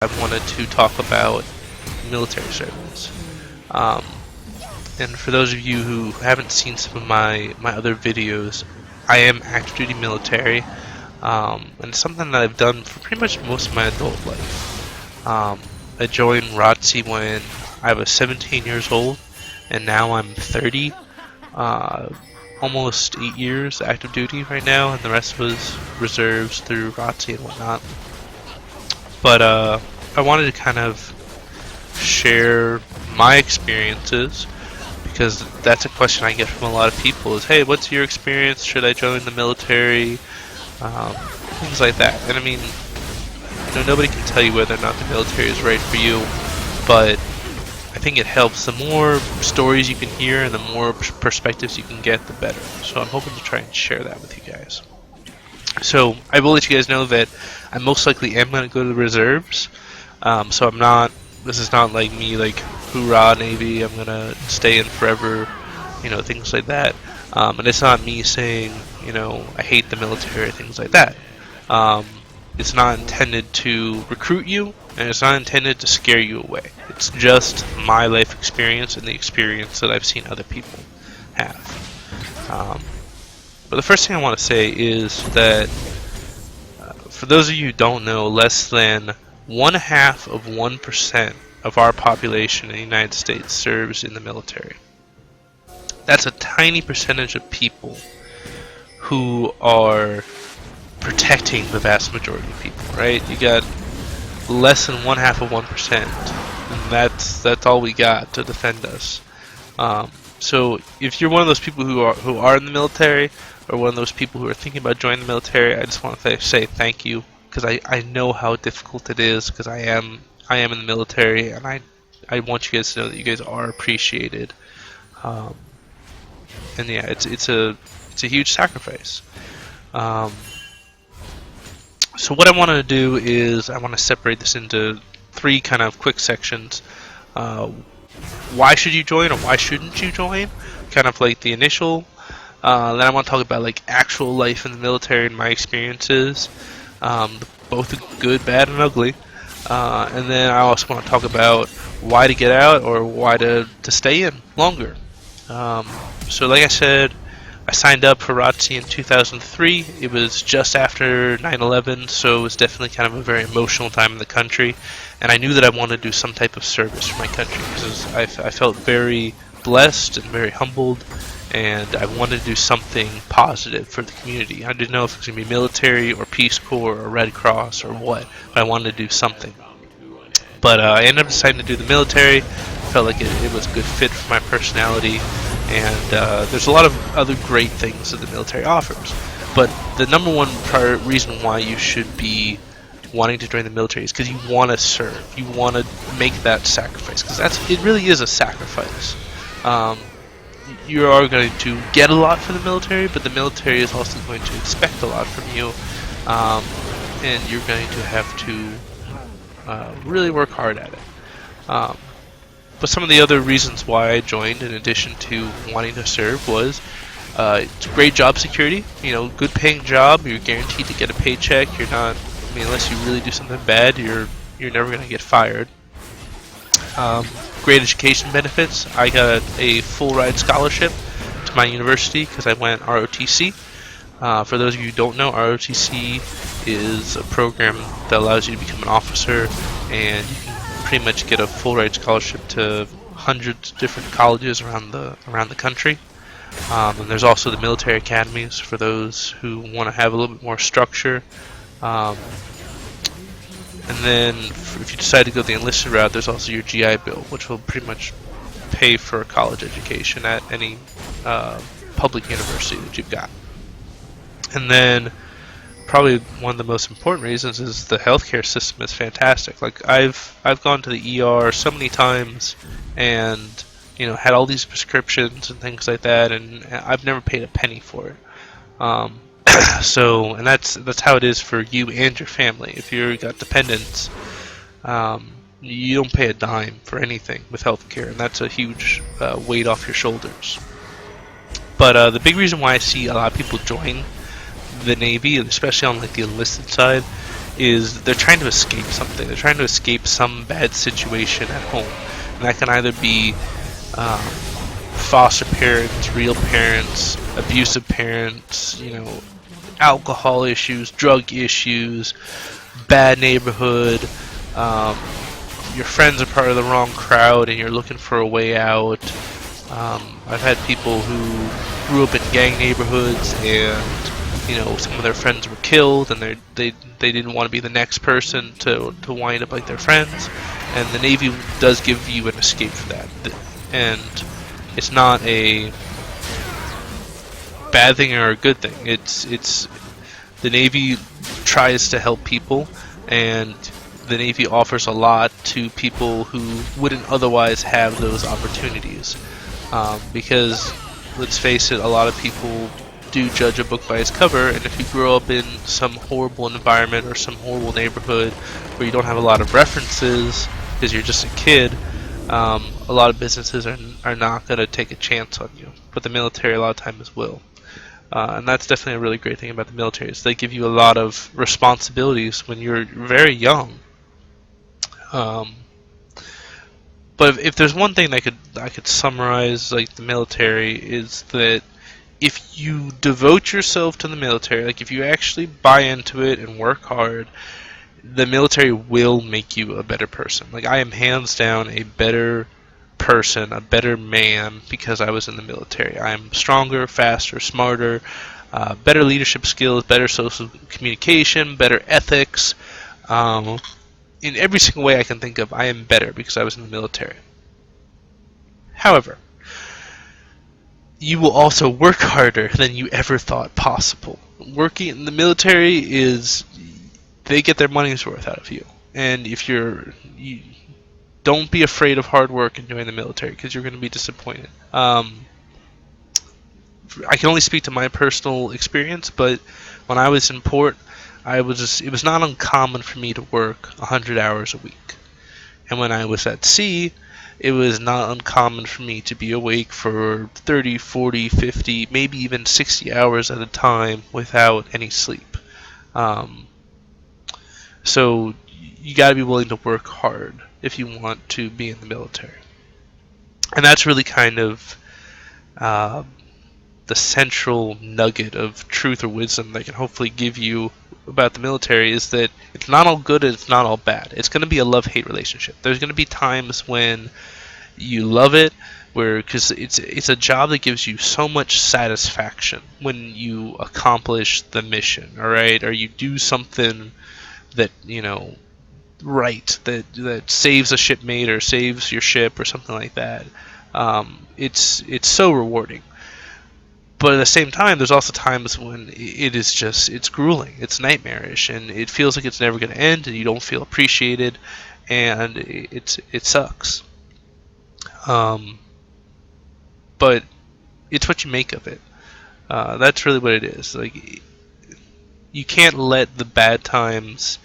I wanted to talk about military service. Um, and for those of you who haven't seen some of my other videos, I am active duty military, and it's something that I've done for pretty much most of my adult life. I joined ROTC when I was 17 years old, and now I'm 30. Almost 8 years active duty right now, and the rest was reserves through ROTC and whatnot. But I wanted to kind of share my experiences, because that's a question I get from a lot of people is, hey, what's your experience? Should I join the military? Things like that. And I mean, nobody can tell you whether or not the military is right for you, but I think it helps. The more stories you can hear and the more perspectives you can get, the better. So I'm hoping to try and share that with you guys. So I will let you guys know that I most likely am going to go to the reserves. So I'm not. This is not like me, like, hoorah Navy, I'm going to stay in forever, things like that. And it's not me saying, I hate the military, things like that. It's not intended to recruit you, and it's not intended to scare you away. It's just my life experience and the experience that I've seen other people have. But the first thing I want to say is that, for those of you who don't know, less than 1/2% of our population in the United States serves in the military. That's a tiny percentage of people who are protecting the vast majority of people, right? You got less than 1/2%, and that's all we got to defend us. So if you're one of those people who are in the military, or one of those people who are thinking about joining the military, I just want to say thank you, because I know how difficult it is, because I am in the military, and I want you guys to know that you guys are appreciated. And yeah, it's a huge sacrifice. So what I want to do is I want to separate this into 3 kind of quick sections. Why should you join, or why shouldn't you join? Kind of like the initial. Then I want to talk about like actual life in the military and my experiences, both good, bad, and ugly. And then I also want to talk about why to get out, or why to stay in longer. So like I said, I signed up for ROTC in 2003. It was just after 9/11, so it was definitely kind of a very emotional time in the country. And I knew that I wanted to do some type of service for my country, because I felt very blessed and very humbled, and I wanted to do something positive for the community. I didn't know if it was going to be military or Peace Corps or Red Cross or what, but I wanted to do something. But I ended up deciding to do the military. Felt like it was a good fit for my personality, and there's a lot of other great things that the military offers. But the number one reason why you should be wanting to join the military is because you want to serve. You want to make that sacrifice, because it really is a sacrifice. You are going to get a lot from the military, but the military is also going to expect a lot from you, and you're going to have to really work hard at it. But some of the other reasons why I joined, in addition to wanting to serve, was it's great job security. Good paying job. You're guaranteed to get a paycheck. You're not. Unless you really do something bad, you're never going to get fired. Great education benefits. I got a full ride scholarship to my university because I went ROTC. For those of you who don't know, ROTC is a program that allows you to become an officer, and you can pretty much get a full ride scholarship to hundreds of different colleges around the country. And there's also the military academies for those who want to have a little bit more structure. And then if you decide to go the enlisted route, there's also your GI Bill, which will pretty much pay for a college education at any public university that you've got. And then probably one of the most important reasons is the healthcare system is fantastic. Like I've gone to the ER so many times, and had all these prescriptions and things like that, and I've never paid a penny for it. So, and that's how it is for you and your family. If you've got dependents, you don't pay a dime for anything with healthcare, and that's a huge weight off your shoulders. But the big reason why I see a lot of people join the Navy, especially on like the enlisted side, is they're trying to escape something. They're trying to escape some bad situation at home, and that can either be um, foster parents, real parents, abusive parents, alcohol issues, drug issues, bad neighborhood. Um, your friends are part of the wrong crowd, and you're looking for a way out. I've had people who grew up in gang neighborhoods, and some of their friends were killed, and they didn't want to be the next person to wind up like their friends. And the Navy does give you an escape for that, and it's not a bad thing or a good thing. It's the Navy tries to help people, and the Navy offers a lot to people who wouldn't otherwise have those opportunities. Because, let's face it, a lot of people do judge a book by its cover, and if you grow up in some horrible environment or some horrible neighborhood where you don't have a lot of references because you're just a kid, a lot of businesses are not going to take a chance on you. But the military a lot of times will. And that's definitely a really great thing about the military, is they give you a lot of responsibilities when you're very young. But if there's one thing that I could summarize like the military, is that if you devote yourself to the military, like if you actually buy into it and work hard, the military will make you a better person. Like, I am hands down a better person, a better man, because I was in the military. I am stronger, faster, smarter, better leadership skills, better social communication, better ethics. In every single way I can think of, I am better because I was in the military. However, you will also work harder than you ever thought possible. Working in the military is, they get their money's worth out of you. And if you don't be afraid of hard work and join the military, because you're going to be disappointed. I can only speak to my personal experience, but when I was in port, it was not uncommon for me to work 100 hours a week. And when I was at sea, it was not uncommon for me to be awake for 30, 40, 50, maybe even 60 hours at a time without any sleep. So you got to be willing to work hard if you want to be in the military. And that's really kind of the central nugget of truth or wisdom that I can hopefully give you about the military, is that it's not all good and it's not all bad. It's going to be a love-hate relationship. There's going to be times when you love it, because it's a job that gives you so much satisfaction when you accomplish the mission, all right, or you do something that right, that saves a shipmate or saves your ship or something like that. It's so rewarding. But at the same time, there's also times when it's grueling, it's nightmarish, and it feels like it's never going to end, and you don't feel appreciated, and it sucks. But it's what you make of it. That's really what it is. Like, you can't let the bad times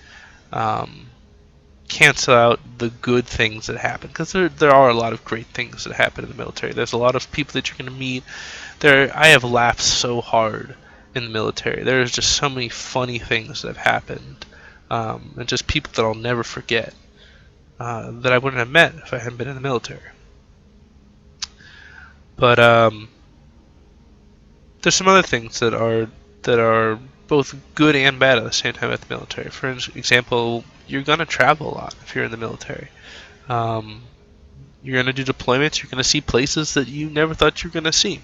cancel out the good things that happen, because there are a lot of great things that happen in the military. There's a lot of people that you're going to meet. I have laughed so hard in the military. There's just so many funny things that have happened, and just people that I'll never forget, that I wouldn't have met if I hadn't been in the military. But there's some other things that are both good and bad at the same time at the military. For example, you're gonna travel a lot if you're in the military. You're gonna do deployments. You're gonna see places that you never thought you were gonna see,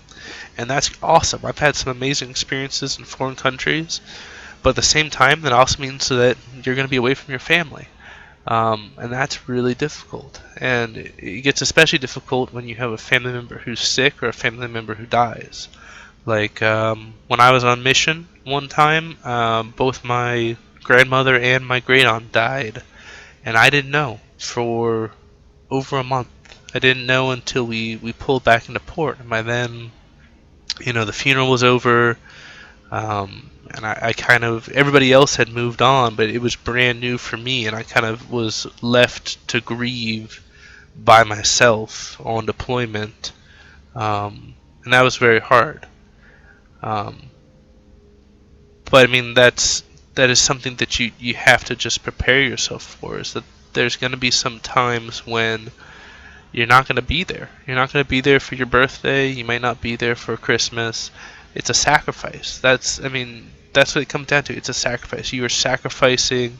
and that's awesome. I've had some amazing experiences in foreign countries, but at the same time, that also means that you're gonna be away from your family. And that's really difficult. And it gets especially difficult when you have a family member who's sick or a family member who dies. Like, when I was on mission one time, both my grandmother and my great-aunt died. And I didn't know for over a month. I didn't know until we pulled back into port. And by then, the funeral was over. And I kind of, everybody else had moved on, but it was brand new for me, and I kind of was left to grieve by myself on deployment, and that was very hard. But I mean, that's that is something that you have to just prepare yourself for, is that there's going to be some times when you're not going to be there. You're not going to be there for your birthday. You might not be there for Christmas. It's a sacrifice. That's what it comes down to. It's a sacrifice. You are sacrificing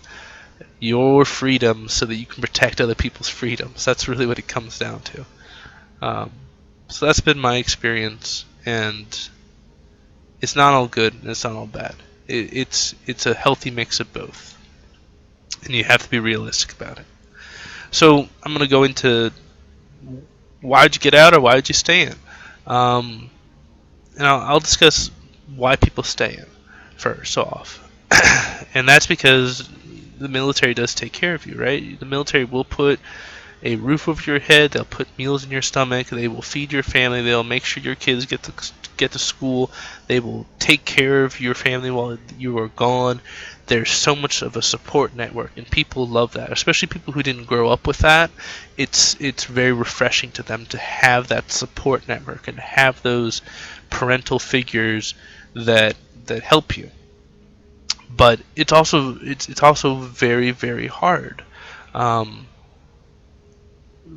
your freedom so that you can protect other people's freedoms. That's really what it comes down to. Um, so that's been my experience, and it's not all good and it's not all bad. It's a healthy mix of both, and you have to be realistic about it. So I'm going to go into why'd you get out or why'd you stay in, and I'll discuss why people stay in first off, and that's because the military does take care of you, right? The military will put a roof over your head. They'll put meals in your stomach. They will feed your family. They'll make sure your kids get to school. They will take care of your family while you are gone. There's so much of a support network, and people love that, especially people who didn't grow up with that. It's very refreshing to them to have that support network and have those parental figures that help you. But it's also very, very hard. Um,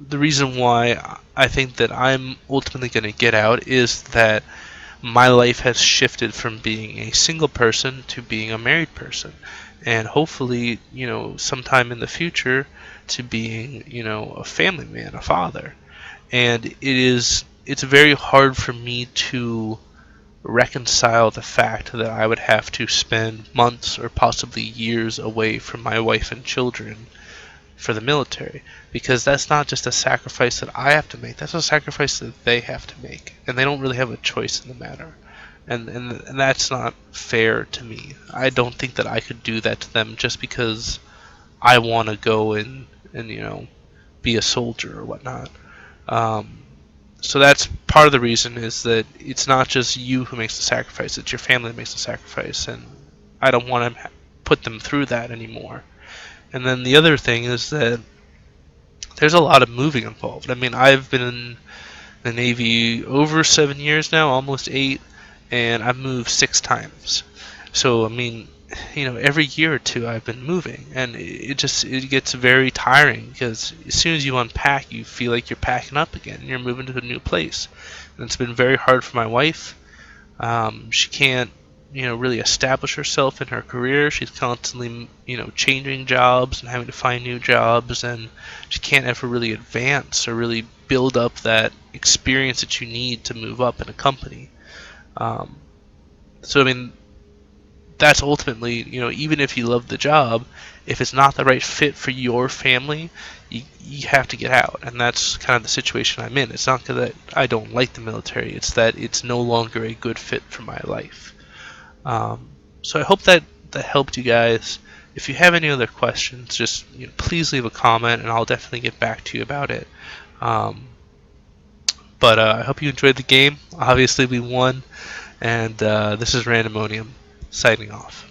the reason why I think that I'm ultimately going to get out is that my life has shifted from being a single person to being a married person, and hopefully, sometime in the future, to being, a family man, a father. And it's very hard for me to reconcile the fact that I would have to spend months or possibly years away from my wife and children for the military, because that's not just a sacrifice that I have to make, that's a sacrifice that they have to make, and they don't really have a choice in the matter. And that's not fair to me. I don't think that I could do that to them just because I want to go and be a soldier or whatnot. Um, so that's part of the reason, is that it's not just you who makes the sacrifice, it's your family that makes the sacrifice, and I don't want to put them through that anymore. And then the other thing is that there's a lot of moving involved. I've been in the Navy over 7 years now, almost 8, and I've moved 6 times. So, every year or two I've been moving, and it gets very tiring, because as soon as you unpack, you feel like you're packing up again, and you're moving to a new place. And it's been very hard for my wife. She can't, really establish herself in her career. She's constantly, changing jobs and having to find new jobs, and she can't ever really advance or really build up that experience that you need to move up in a company. So, that's ultimately, even if you love the job, if it's not the right fit for your family, you have to get out. And that's kind of the situation I'm in. It's not that I don't like the military, it's that it's no longer a good fit for my life. So I hope that helped you guys. If you have any other questions, just please leave a comment, and I'll definitely get back to you about it. But I hope you enjoyed the game. Obviously, we won, and this is Randomonium signing off.